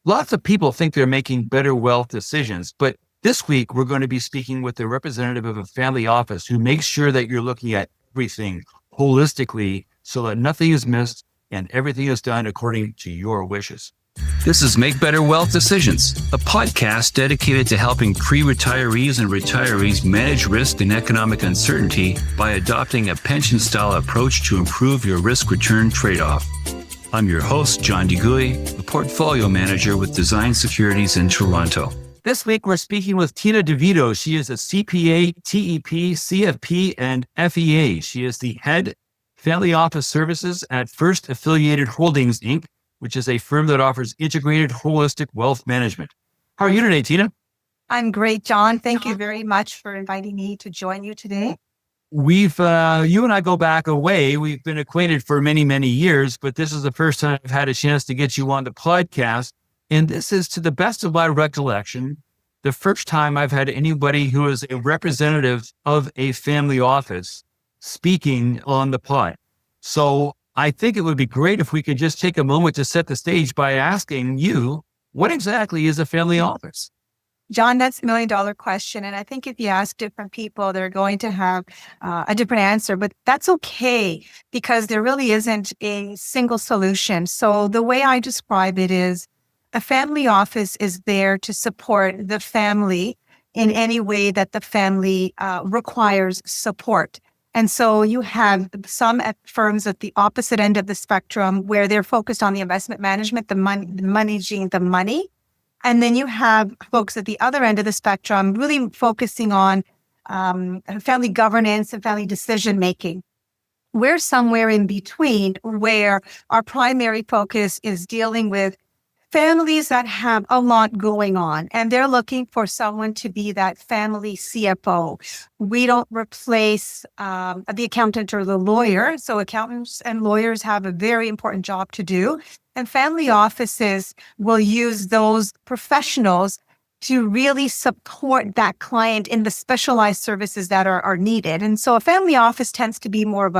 Lots of people think they're making better wealth decisions, but this week we're going to be speaking with the representative of a family office who makes sure that you're looking at everything holistically so that nothing is missed and everything is done according to your wishes. This is Make Better Wealth Decisions, a podcast dedicated to helping pre-retirees and retirees manage risk and economic uncertainty by adopting a pension-style approach to improve your risk-return trade-off. I'm your host, John DeGuy, a portfolio manager with Design Securities in Toronto. This week, we're speaking with Tina DeVito. She is a CPA, TEP, CFP, and FEA. She is the head family office services at First Affiliated Holdings, Inc., which is a firm that offers integrated holistic wealth management. How are you today, Tina? I'm great, John. Thank you very much for inviting me to join you today. You and I go back a way. We've been acquainted for many, many years, but this is the first time I've had a chance to get you on the podcast. And this is, to the best of my recollection, the first time I've had anybody who is a representative of a family office speaking on the pod. So I think it would be great if we could just take a moment to set the stage by asking you, what exactly is a family office? John, that's $1 million question. And I think if you ask different people, they're going to have a different answer, but that's okay because there really isn't a single solution. So the way I describe it is a family office is there to support the family in any way that the family requires support. And so you have some firms at the opposite end of the spectrum where they're focused on the investment management, the managing the money. And then you have folks at the other end of the spectrum really focusing on family governance and family decision-making. We're somewhere in between where our primary focus is dealing with families that have a lot going on, and they're looking for someone to be that family CFO. We don't replace the accountant or the lawyer. So accountants and lawyers have a very important job to do. And family offices will use those professionals to really support that client in the specialized services that are needed. And so a family office tends to be more of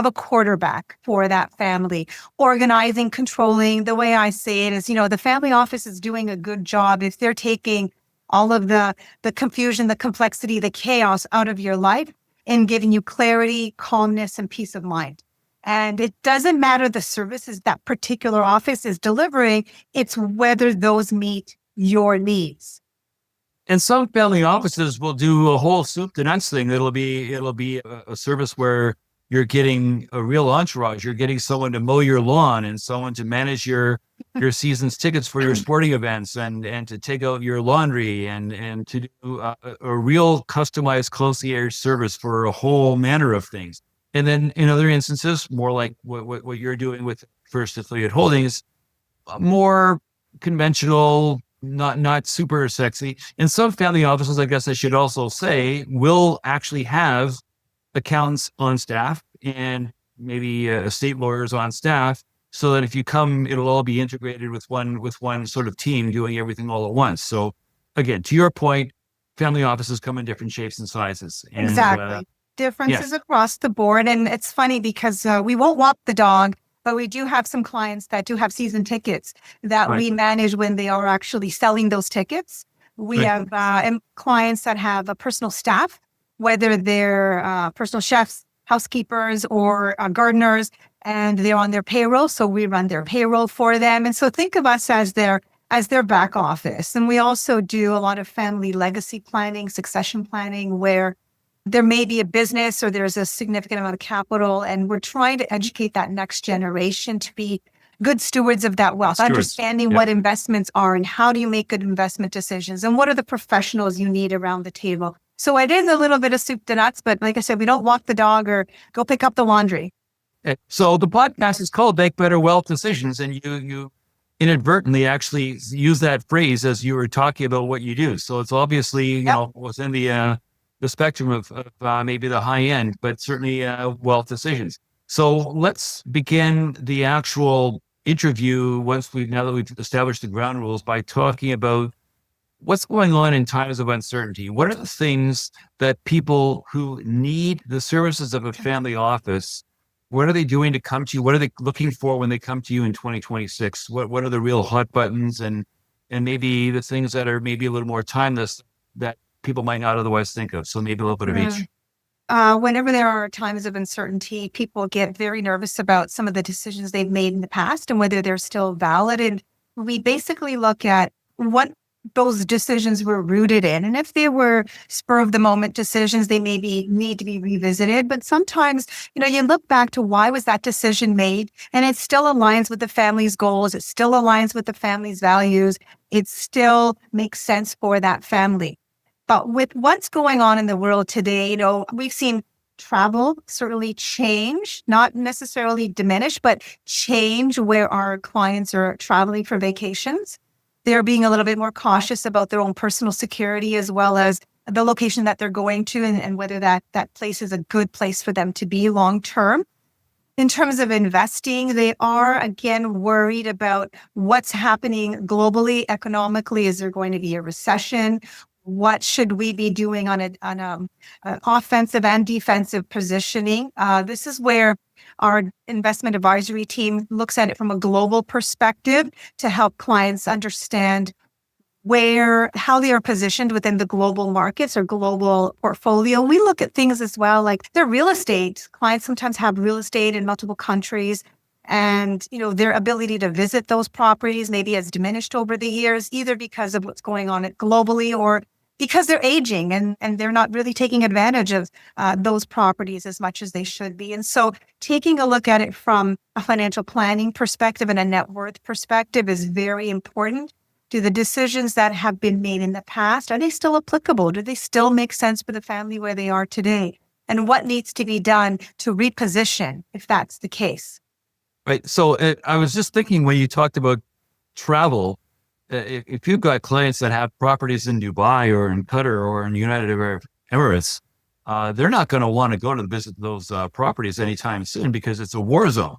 a quarterback for that family, organizing, controlling. The way I say it is, the family office is doing a good job if they're taking all of the confusion, the complexity, the chaos out of your life and giving you clarity, calmness, and peace of mind. And it doesn't matter the services that particular office is delivering, it's whether those meet your needs. And some family offices will do a whole soup to nuts thing. It'll be a service where you're getting a real entourage. You're getting someone to mow your lawn and someone to manage your season's tickets for your sporting events and to take out your laundry and to do a real customized concierge service for a whole manner of things. And then in other instances, more like what you're doing with First Affiliate Holdings, more conventional, not super sexy. And some family offices, I guess I should also say, will actually have accountants on staff and maybe estate lawyers on staff, so that if you come, it'll all be integrated with one sort of team doing everything all at once. So again, to your point, family offices come in different shapes and sizes. And, exactly. Differences across the board. And it's funny because we won't walk the dog, but we do have some clients that do have season tickets that we manage when they are actually selling those tickets. We have clients that have a personal staff, whether they're personal chefs, housekeepers, or gardeners, and they're on their payroll. So we run their payroll for them. And so think of us as their back office. And we also do a lot of family legacy planning, succession planning, where there may be a business or there's a significant amount of capital, and we're trying to educate that next generation to be good stewards of that wealth, understanding what investments are and how do you make good investment decisions and what are the professionals you need around the table. So it is a little bit of soup to nuts, but like I said, we don't walk the dog or go pick up the laundry. So the podcast is called Make Better Wealth Decisions, and you inadvertently actually use that phrase as you were talking about what you do. So it's obviously, within the spectrum of maybe the high end, but certainly wealth decisions. So let's begin the actual interview now that we've established the ground rules by talking about what's going on in times of uncertainty. What are the things that people who need the services of a family office, what are they doing to come to you? What are they looking for when they come to you in 2026? What are the real hot buttons? And and maybe the things that are maybe a little more timeless that people might not otherwise think of. So maybe a little bit of each. Whenever there are times of uncertainty, people get very nervous about some of the decisions they've made in the past and whether they're still valid. And we basically look at what those decisions were rooted in. And if they were spur of the moment decisions, they maybe need to be revisited. But sometimes, you look back to why was that decision made, and it still aligns with the family's goals. It still aligns with the family's values. It still makes sense for that family. But with what's going on in the world today, we've seen travel certainly change, not necessarily diminish, but change where our clients are traveling for vacations. They're being a little bit more cautious about their own personal security as well as the location that they're going to and whether that place is a good place for them to be long term. In terms of investing, they are, again, worried about what's happening globally, economically. Is there going to be a recession? What should we be doing on an offensive and defensive positioning? This is where our investment advisory team looks at it from a global perspective to help clients understand how they are positioned within the global markets or global portfolio. We look at things as well, like their real estate. Clients sometimes have real estate in multiple countries, and their ability to visit those properties maybe has diminished over the years, either because of what's going on globally or because they're aging and they're not really taking advantage of those properties as much as they should be. And so taking a look at it from a financial planning perspective and a net worth perspective is very important. Do the decisions that have been made in the past, are they still applicable? Do they still make sense for the family where they are today? And what needs to be done to reposition if that's the case? Right. So I was just thinking when you talked about travel, if you've got clients that have properties in Dubai or in Qatar or in United Arab Emirates, they're not going to want to go to visit those properties anytime soon because it's a war zone.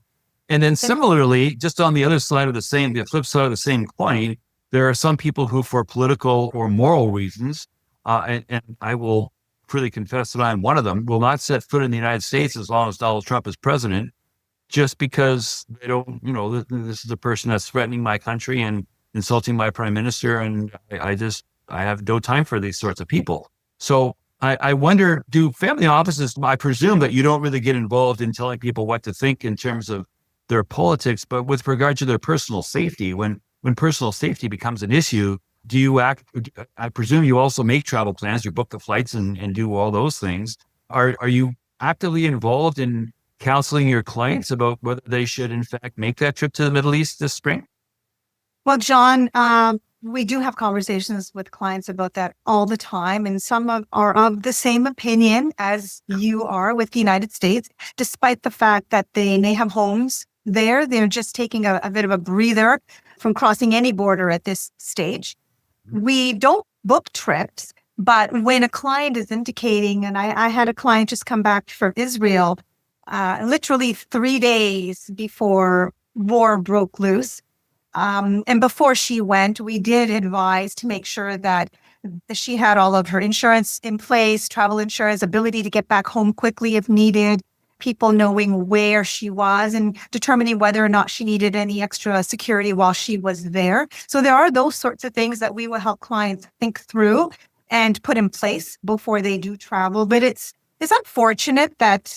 And then similarly, just on the other side of the flip side of the same coin, there are some people who, for political or moral reasons, and I will freely confess that I'm one of them, will not set foot in the United States as long as Donald Trump is president, just because they don't, this is a person that's threatening my country and insulting my prime minister. And I have no time for these sorts of people. So I wonder, do family offices, I presume that you don't really get involved in telling people what to think in terms of their politics, but with regard to their personal safety, when personal safety becomes an issue, do you I presume you also make travel plans, you book the flights and do all those things. Are you actively involved in counseling your clients about whether they should in fact make that trip to the Middle East this spring? Well, John, we do have conversations with clients about that all the time. And some are of the same opinion as you are with the United States, despite the fact that they may have homes there. They're just taking a bit of a breather from crossing any border at this stage. We don't book trips, but when a client is indicating, and I had a client just come back from Israel, literally 3 days before war broke loose. And before she went, we did advise to make sure that she had all of her insurance in place, travel insurance, ability to get back home quickly if needed, people knowing where she was and determining whether or not she needed any extra security while she was there. So there are those sorts of things that we will help clients think through and put in place before they do travel. But it's unfortunate that,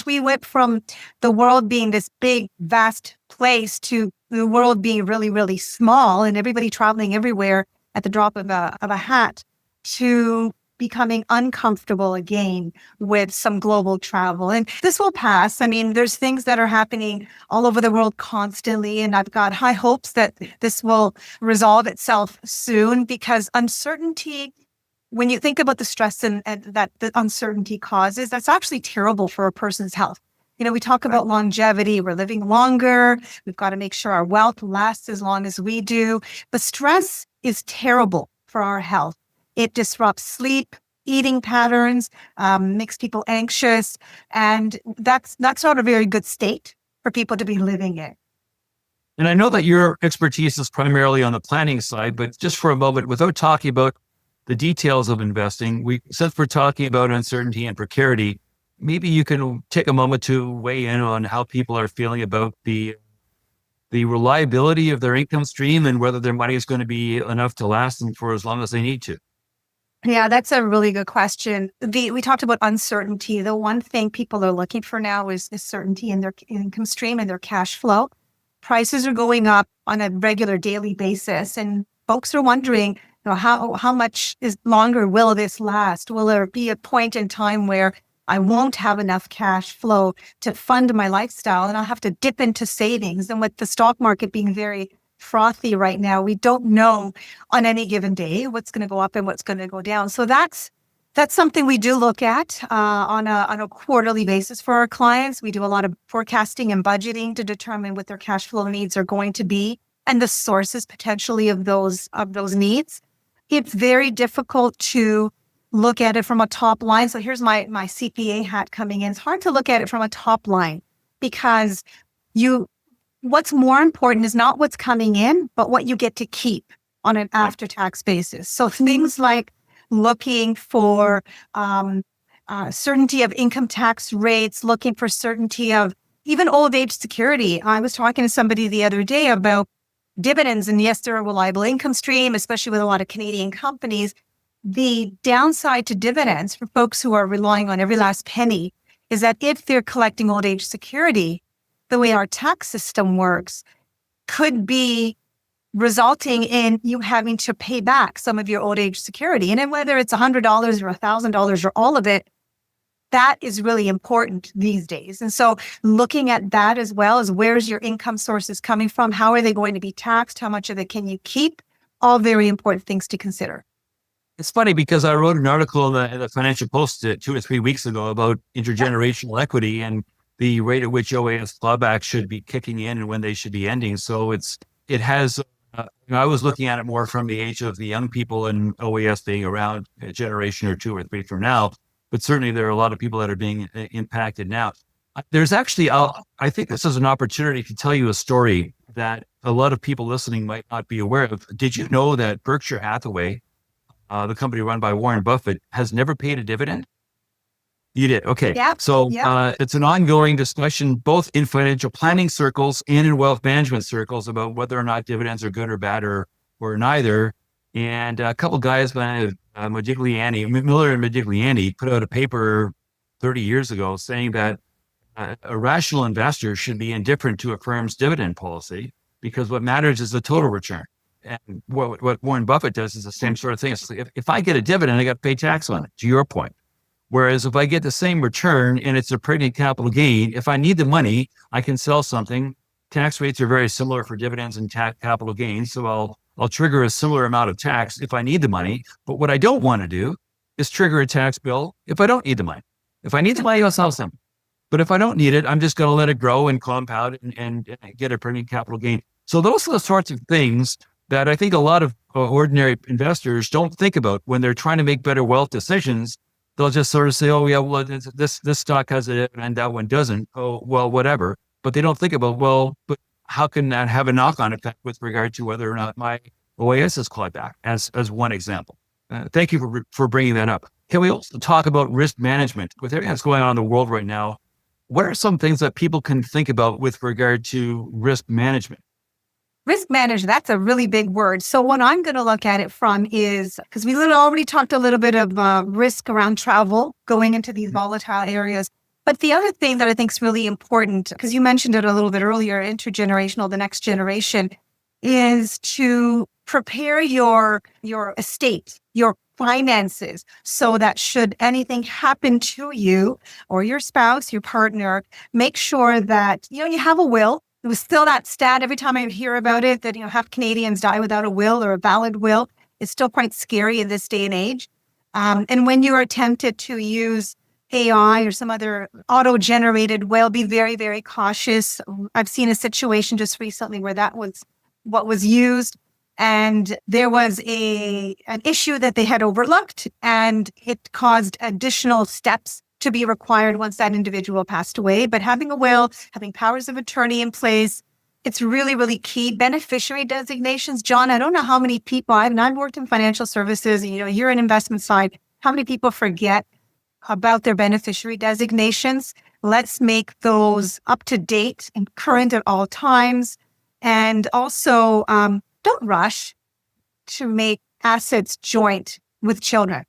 we went from the world being this big, vast place to the world being really, really small and everybody traveling everywhere at the drop of a hat to becoming uncomfortable again with some global travel. And this will pass. I mean, there's things that are happening all over the world constantly, and I've got high hopes that this will resolve itself soon because uncertainty, when you think about the stress and that the uncertainty causes, that's actually terrible for a person's health. We talk about longevity. We're living longer. We've got to make sure our wealth lasts as long as we do. But stress is terrible for our health. It disrupts sleep, eating patterns, makes people anxious. And that's not a very good state for people to be living in. And I know that your expertise is primarily on the planning side, but just for a moment, without talking about the details of investing, since we're talking about uncertainty and precarity, maybe you can take a moment to weigh in on how people are feeling about the the reliability of their income stream and whether their money is going to be enough to last them for as long as they need to? Yeah, that's a really good question. We talked about uncertainty. The one thing people are looking for now is certainty in their income stream and their cash flow. Prices are going up on a regular daily basis, and folks are wondering, how much is longer will this last? Will there be a point in time where I won't have enough cash flow to fund my lifestyle and I'll have to dip into savings? And with the stock market being very frothy right now, we don't know on any given day what's going to go up and what's going to go down. So that's something we do look at on a quarterly basis for our clients. We do a lot of forecasting and budgeting to determine what their cash flow needs are going to be and the sources potentially of those needs. It's very difficult to look at it from a top line. So here's my CPA hat coming in. It's hard to look at it from a top line because what's more important is not what's coming in, but what you get to keep on an after-tax basis. So things like looking for certainty of income tax rates, looking for certainty of even old age security. I was talking to somebody the other day about dividends, and yes, they're a reliable income stream, especially with a lot of Canadian companies. The downside to dividends for folks who are relying on every last penny is that if they're collecting old age security, the way our tax system works could be resulting in you having to pay back some of your old age security. And then whether it's $100 or $1,000 or all of it, that is really important these days. And so looking at that as well as where's your income sources coming from? How are they going to be taxed? How much of it can you keep? All very important things to consider. It's funny because I wrote an article in the Financial Post 2 or 3 weeks ago about intergenerational equity and the rate at which OAS clawbacks should be kicking in and when they should be ending. So it has, I was looking at it more from the age of the young people and OAS being around a generation or 2 or 3 from now. But certainly there are a lot of people that are being impacted now. There's actually, I think this is an opportunity to tell you a story that a lot of people listening might not be aware of. Did you know that Berkshire Hathaway, the company run by Warren Buffett, has never paid a dividend? You did. Okay. Yeah. So Yeah. it's an ongoing discussion, both in financial planning circles and in wealth management circles, about whether or not dividends are good or bad or neither. And a couple guys by Modigliani, Miller and Modigliani, put out a paper 30 years ago saying that a rational investor should be indifferent to a firm's dividend policy because what matters is the total return. And what Warren Buffett does is the same sort of thing. It's like, if I get a dividend, I got to pay tax on it, to your point. Whereas if I get the same return and it's a pregnant capital gain, if I need the money, I can sell something. Tax rates are very similar for dividends and capital gains. So I'll trigger a similar amount of tax if I need the money. But what I don't want to do is trigger a tax bill if I don't need the money. If I need the money, I'll sell something. But if I don't need it, I'm just going to let it grow and compound and get a pregnant capital gain. So those are the sorts of things that I think a lot of ordinary investors don't think about when they're trying to make better wealth decisions. They'll just sort of say, oh, yeah, well, this stock has a dividend, that one doesn't. Oh, well, whatever. But they don't think about, well, but how can that have a knock-on effect with regard to whether or not my OAS is clawed back, as one example. Thank you for bringing that up. Can we also talk about risk management? With everything that's going on in the world right now, what are some things that people can think about with regard to risk management? Risk management, that's a really big word. So what I'm going to look at it from is, because we already talked a little bit of risk around travel, going into these volatile areas. But the other thing that I think is really important, because you mentioned it a little bit earlier, intergenerational, the next generation, is to prepare your estate, your finances, so that should anything happen to you or your spouse, your partner, make sure that, you have a will. It was still that stat every time I hear about it that, half Canadians die without a will or a valid will. It's still quite scary in this day and age. And when you are tempted to use AI or some other auto-generated will, be very, very cautious. I've seen a situation just recently where that was what was used. And there was an issue that they had overlooked, and it caused additional steps to be required once that individual passed away. But having a will, having powers of attorney in place, it's really, really key. Beneficiary designations. John, I don't know how many people, I've worked in financial services, and you're in investment side, how many people forget about their beneficiary designations? Let's make those up to date and current at all times. And also, don't rush to make assets joint with children.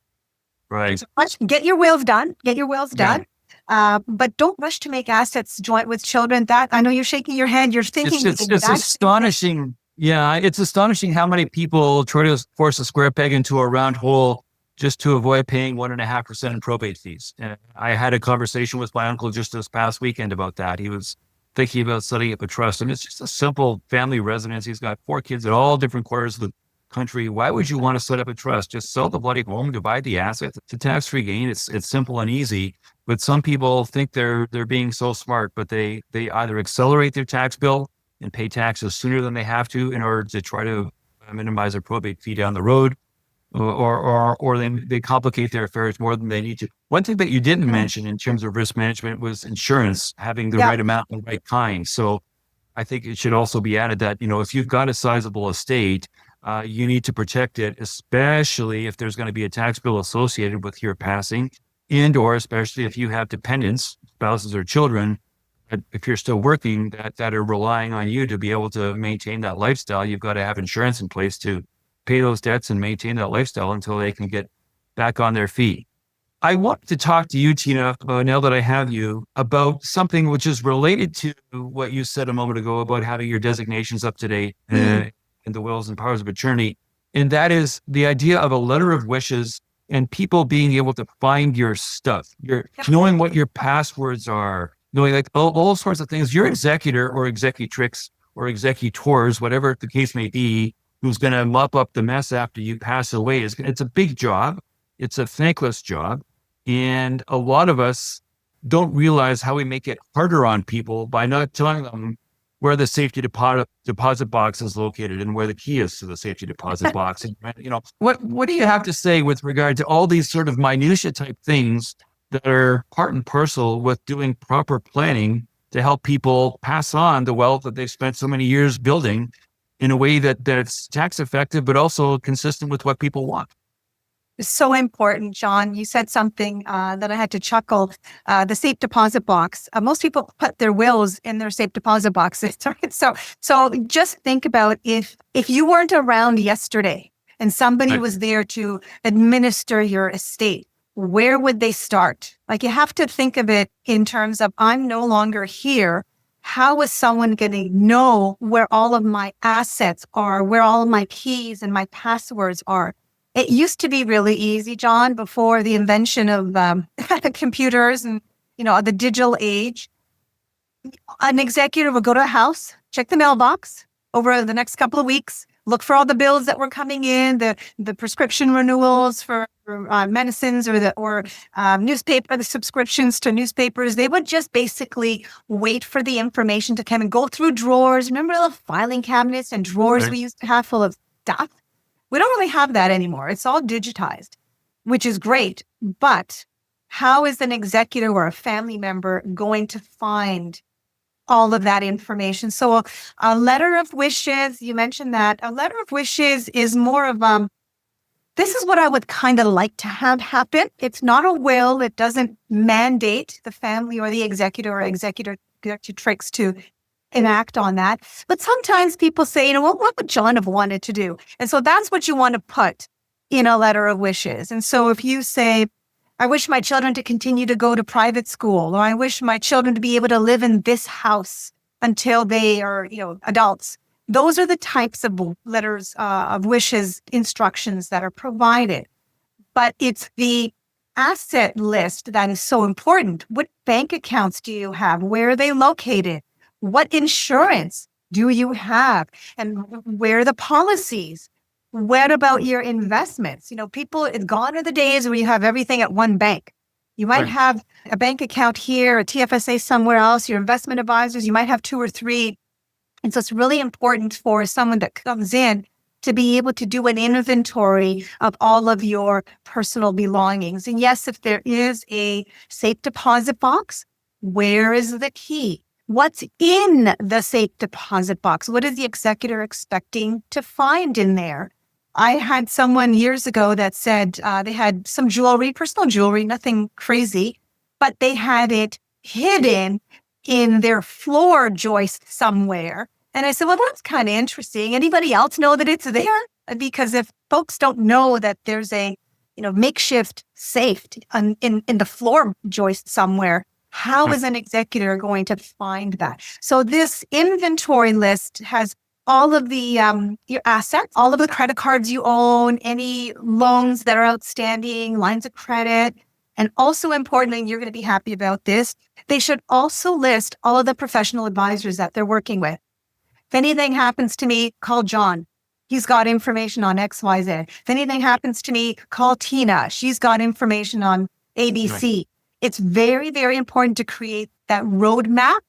Right. Get your wills done. Get your wills done. But don't rush to make assets joint with children. That I know you're shaking your head. You're thinking It's astonishing. Yeah, it's astonishing how many people try to force a square peg into a round hole just to avoid paying 1.5% in probate fees. And I had a conversation with my uncle just this past weekend about that. He was thinking about setting up a trust, and it's just a simple family residence. He's got 4 kids at all different corners of the country. Why would you want to set up a trust? Just sell the bloody home, divide the assets. It's a tax-free gain. It's simple and easy. But some people think they're being so smart, but they either accelerate their tax bill and pay taxes sooner than they have to in order to try to minimize their probate fee down the road, or they complicate their affairs more than they need to. One thing that you didn't mention in terms of risk management was insurance, having the right amount and the right kind. So I think it should also be added that, if you've got a sizable estate, you need to protect it, especially if there's going to be a tax bill associated with your passing, and or especially if you have dependents, spouses or children, if you're still working, that are relying on you to be able to maintain that lifestyle. You've got to have insurance in place to pay those debts and maintain that lifestyle until they can get back on their feet. I want to talk to you, Tina, now that I have you, about something which is related to what you said a moment ago about having your designations up to date in the wills and powers of attorney. And that is the idea of a letter of wishes and people being able to find your stuff, knowing what your passwords are, knowing like all sorts of things. Your executor or executrix or executors, whatever the case may be, who's going to mop up the mess after you pass away, it's a big job. It's a thankless job. And a lot of us don't realize how we make it harder on people by not telling them where the safety deposit box is located and where the key is to the safety deposit box. And, what do you have to say with regard to all these sort of minutia type things that are part and parcel with doing proper planning to help people pass on the wealth that they've spent so many years building in a way that's tax effective, but also consistent with what people want? It's so important, John. You said something that I had to chuckle. The safe deposit box. Most people put their wills in their safe deposit boxes. Right? So just think about if you weren't around yesterday and somebody was there to administer your estate, where would they start? Like, you have to think of it in terms of, I'm no longer here. How is someone going to know where all of my assets are, where all of my keys and my passwords are? It used to be really easy, John, before the invention of computers and, the digital age. An executive would go to a house, check the mailbox over the next couple of weeks, look for all the bills that were coming in, the prescription renewals for medicines or the subscriptions to newspapers. They would just basically wait for the information to come and go through drawers. Remember the filing cabinets and drawers we used to have full of stuff? We don't really have that anymore. It's all digitized, which is great. But how is an executive or a family member going to find all of that information? So a letter of wishes, you mentioned that. A letter of wishes is more of this is what I would kind of like to have happen. It's not a will. It doesn't mandate the family or the executor or executrix to enact on that. But sometimes people say, what would John have wanted to do? And so that's what you want to put in a letter of wishes. And so if you say, I wish my children to continue to go to private school, or I wish my children to be able to live in this house until they are, adults. Those are the types of letters of wishes, instructions that are provided. But it's the asset list that is so important. What bank accounts do you have? Where are they located? What insurance do you have? And where are the policies? What about your investments? Gone are the days where you have everything at one bank. You might have a bank account here, a TFSA somewhere else, your investment advisors, you might have 2 or 3. And so it's really important for someone that comes in to be able to do an inventory of all of your personal belongings. And yes, if there is a safe deposit box, where is the key? What's in the safe deposit box? What is the executor expecting to find in there? I had someone years ago that said they had some jewelry, personal jewelry, nothing crazy, but they had it hidden in their floor joist somewhere. And I said, well, that's kind of interesting. Anybody else know that it's there? Because if folks don't know that there's a, makeshift safe in the floor joist somewhere, how is an executor going to find that? So this inventory list has all of the your assets, all of the credit cards you own, any loans that are outstanding, lines of credit. And also importantly, you're going to be happy about this, they should also list all of the professional advisors that they're working with. If anything happens to me, call John. He's got information on XYZ. If anything happens to me, call Tina. She's got information on ABC. Right. It's very, very important to create that roadmap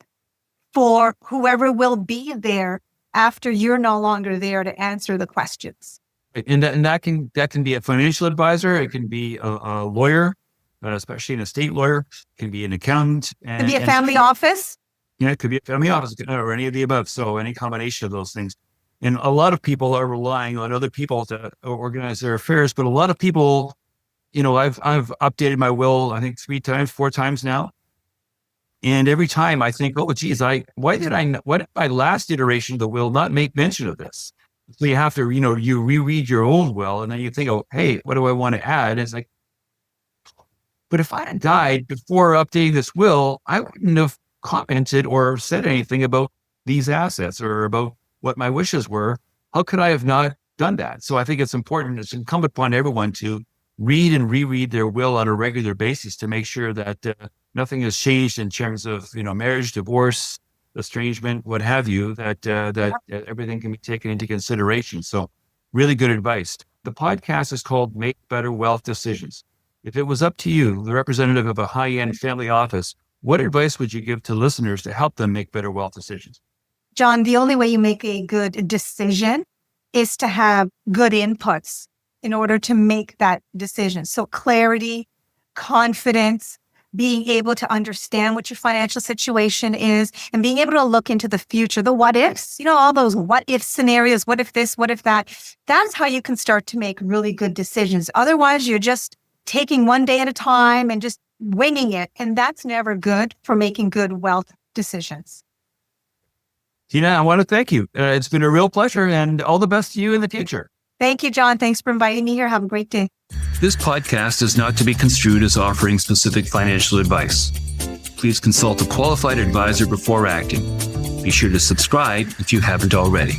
for whoever will be there after you're no longer there to answer the questions. And that can be a financial advisor. It can be a lawyer, especially an estate lawyer. It can be an accountant. It could be a family office. Yeah, it could be a family office or any of the above. So any combination of those things. And a lot of people are relying on other people to organize their affairs. But a lot of people, I've updated my will, I think 4 times now. And every time I think, oh, geez, why did my last iteration of the will not make mention of this? So you have to, you reread your own will and then you think, oh, hey, what do I want to add? And it's like, but if I had died before updating this will, I wouldn't have commented or said anything about these assets or about what my wishes were. How could I have not done that? So I think it's important. It's incumbent upon everyone to read and reread their will on a regular basis to make sure that nothing has changed in terms of, marriage, divorce, estrangement, what have you, that everything can be taken into consideration. So really good advice. The podcast is called Make Better Wealth Decisions. If it was up to you, the representative of a high-end family office, what advice would you give to listeners to help them make better wealth decisions? John, the only way you make a good decision is to have good inputs in order to make that decision. So clarity, confidence, being able to understand what your financial situation is, and being able to look into the future, the what ifs, all those what if scenarios, what if this, what if that. That's how you can start to make really good decisions. Otherwise, you're just taking one day at a time and just winging it. And that's never good for making good wealth decisions. Tina, I want to thank you. It's been a real pleasure and all the best to you in the future. Thank you, John. Thanks for inviting me here. Have a great day. This podcast is not to be construed as offering specific financial advice. Please consult a qualified advisor before acting. Be sure to subscribe if you haven't already.